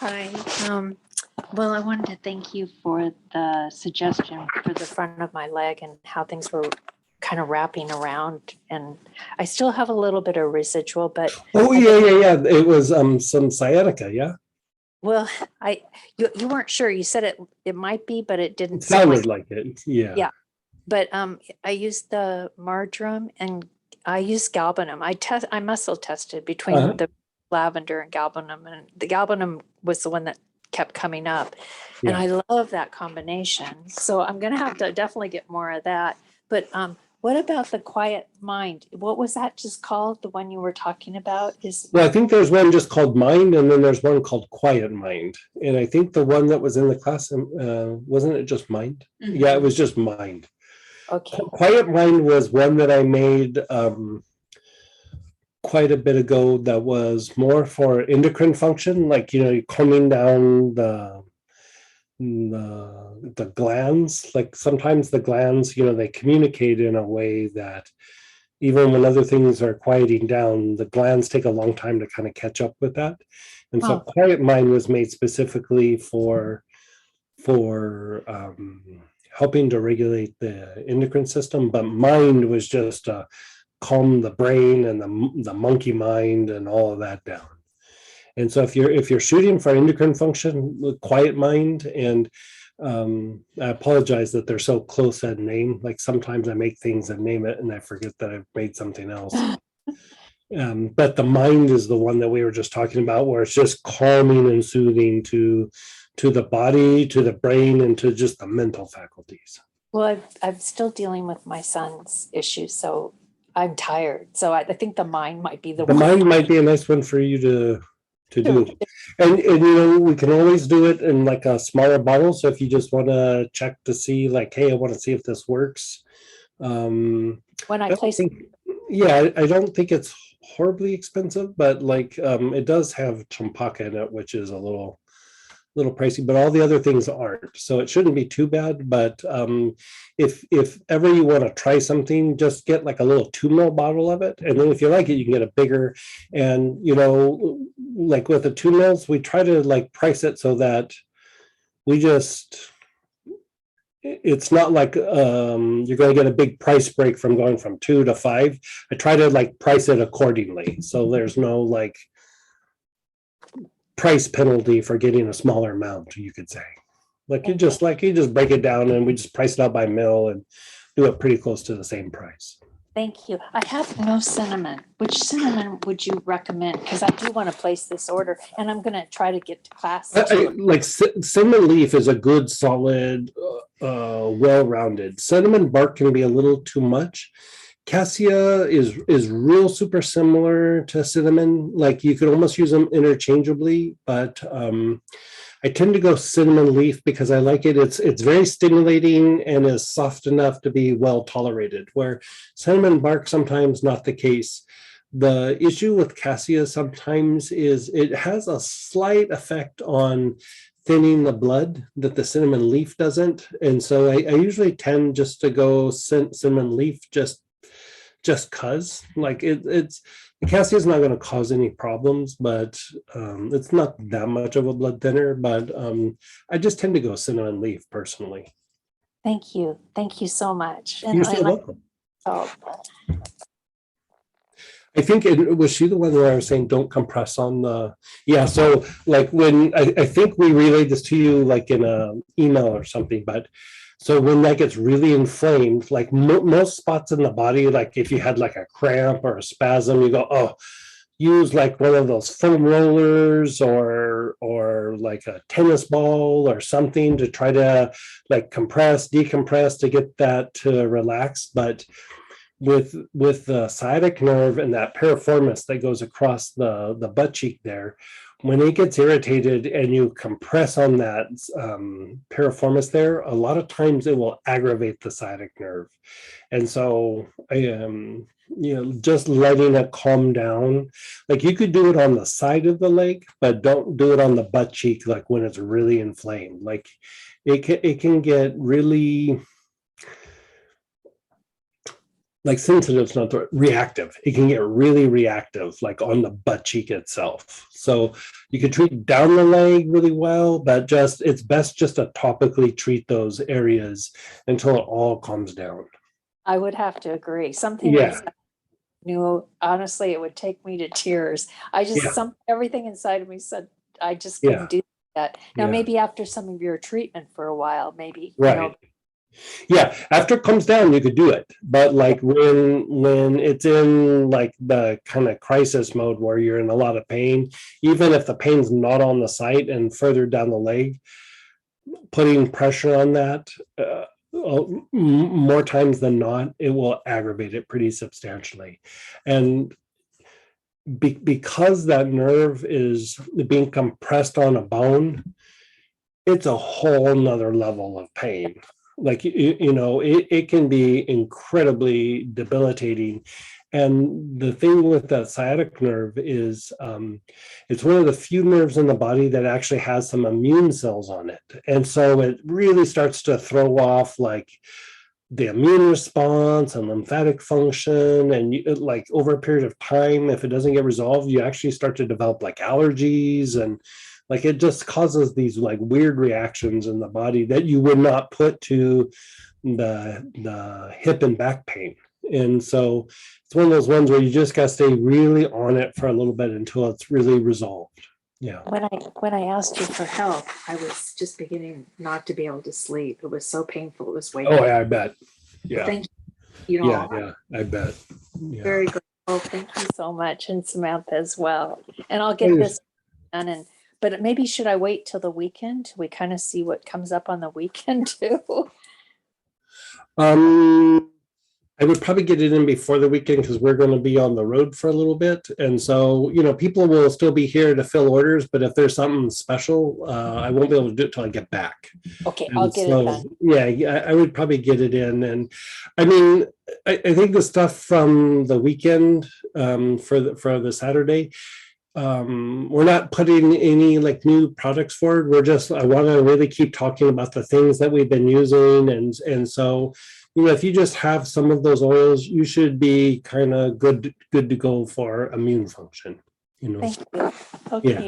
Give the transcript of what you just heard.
Hi. Well, I wanted to thank you for the suggestion for the front of my leg and how things were kind of wrapping around. And I still have a little bit of residual, but Oh I yeah, think, yeah, yeah. It was some sciatica, yeah. well, you weren't sure. You said it might be, but it It didn't seem like, sounded like it. Yeah. yeah. But I used the marjoram and I used galbanum. I muscle tested between Uh-huh. the lavender and galbanum, and the galbanum was the one that kept coming up. And Yeah. I love that combination. So I'm gonna have to definitely get more of that. But what about the quiet mind? What was that just called? The one you were talking about is Well, I think there's one just called Mind, and then there's one called Quiet Mind. And I think the one that was in the class, wasn't it just Mind? Yeah, it was just Mind. okay. Quiet Mind was one that I made quite a bit ago that was more for endocrine function, like, you're calming down the glands. Like sometimes the glands, they communicate in a way that even when other things are quieting down, the glands take a long time to kind of catch up with that. And so Oh, Quiet Mind was made specifically for helping to regulate the endocrine system, but Mind was just calm the brain and the monkey mind and all of that down. And so if you're shooting for endocrine function, Quiet Mind, and I apologize that they're so close at name. Like sometimes I make things and name it and I forget that I've made something else. But the Mind is the one that we were just talking about, where it's just calming and soothing to the body, to the brain, and to just the mental faculties. well, I'm still dealing with my son's issues, so I'm tired. So I think the mind might be the The one. Mind might be a nice one for you to do. To, And we can always do it in like a smaller bottle. So if you just want to check to see, like, hey, I want to see if this works. when I I don't place, think, yeah, I don't think it's horribly expensive, but like it does have champaca in it, which is a little pricey, but all the other things aren't. So it shouldn't be too bad. But if ever you want to try something, just get like a little 2 ml bottle of it. And then if you like it, you can get a bigger. And like with the 2 mls, we try to like price it so that we just it's not like you're going to get a big price break from going from 2 to 5. I try to like price it accordingly. So there's no like price penalty for getting a smaller amount, you could say. Like you just break it down and we just price it out by mil and do it pretty close to the same price. thank you. I have no cinnamon. Which cinnamon would you recommend? Because I do want to place this order, and I'm going to try to get to class too. Like cinnamon leaf is a good solid, well-rounded. Cinnamon bark can be a little too much. Cassia is real super similar to cinnamon. Like you could almost use them interchangeably, but I tend to go cinnamon leaf because I like it. It's very stimulating and is soft enough to be well tolerated, where cinnamon bark sometimes not the case. The issue with cassia sometimes is it has a slight effect on thinning the blood that the cinnamon leaf doesn't. And so I usually tend just to go cinnamon leaf just cause like it's the cassia is not going to cause any problems, but it's not that much of a blood thinner. But I just tend to go cinnamon leaf personally. Thank you. Thank you so much. And You're I so like welcome. salt. I think it was she the one where I was saying don't compress on the, yeah. So like when I think we relayed this to you like in a email or something, but so when that gets really inflamed, like most spots in the body, like if you had like a cramp or a spasm, you go, oh, use like one of those foam rollers or like a tennis ball or something to try to like compress, decompress to get that to relax. But with the sciatic nerve and that piriformis that goes across the butt cheek there, when it gets irritated and you compress on that piriformis there, a lot of times it will aggravate the sciatic nerve. And so I am, just letting it calm down. Like you could do it on the side of the leg, but don't do it on the butt cheek, like when it's really inflamed. Like it can get really like sensitive is not the reactive. It can get really reactive, like on the butt cheek itself. So you could treat down the leg really well, but just it's best just to topically treat those areas until it all calms down. I would have to agree. Something Yeah, inside knew, honestly, it would take me to tears. yeah, Everything inside of me said, I just yeah, couldn't do that. Now, yeah. maybe after some of your treatment for a while, maybe, Right. Yeah, after it comes down, you could do it. But like when it's in like the kind of crisis mode where you're in a lot of pain, even if the pain's not on the site and further down the leg, putting pressure on that more times than not, it will aggravate it pretty substantially. And because that nerve is being compressed on a bone, it's a whole nother level of pain. Like, it can be incredibly debilitating. And the thing with that sciatic nerve is it's one of the few nerves in the body that actually has some immune cells on it. And so it really starts to throw off like the immune response and lymphatic function. And like over a period of time, if it doesn't get resolved, you actually start to develop like allergies, and like it just causes these like weird reactions in the body that you would not put to the hip and back pain. And so it's one of those ones where you just got to stay really on it for a little bit until it's really resolved. Yeah. When I asked you for help, I was just beginning not to be able to sleep. It was so painful. It was way. Oh, yeah, I bet. Yeah. Thank you. Yeah, I bet. Yeah. Very good. Oh, thank you so much, and Samantha as well. And I'll get this done. But maybe should I wait till the weekend? We kind of see what comes up on the weekend too. I would probably get it in before the weekend because we're going to be on the road for a little bit. And so, people will still be here to fill orders, but if there's something special, I won't be able to do it till I get back. Okay, I'll get it done. Yeah, I would probably get it in. And I mean, I think the stuff from the weekend for the Saturday, we're not putting any like new products forward. I want to really keep talking about the things that we've been using. And so, if you just have some of those oils, you should be kind of good to go for immune function. Thank you. Okay. Yeah.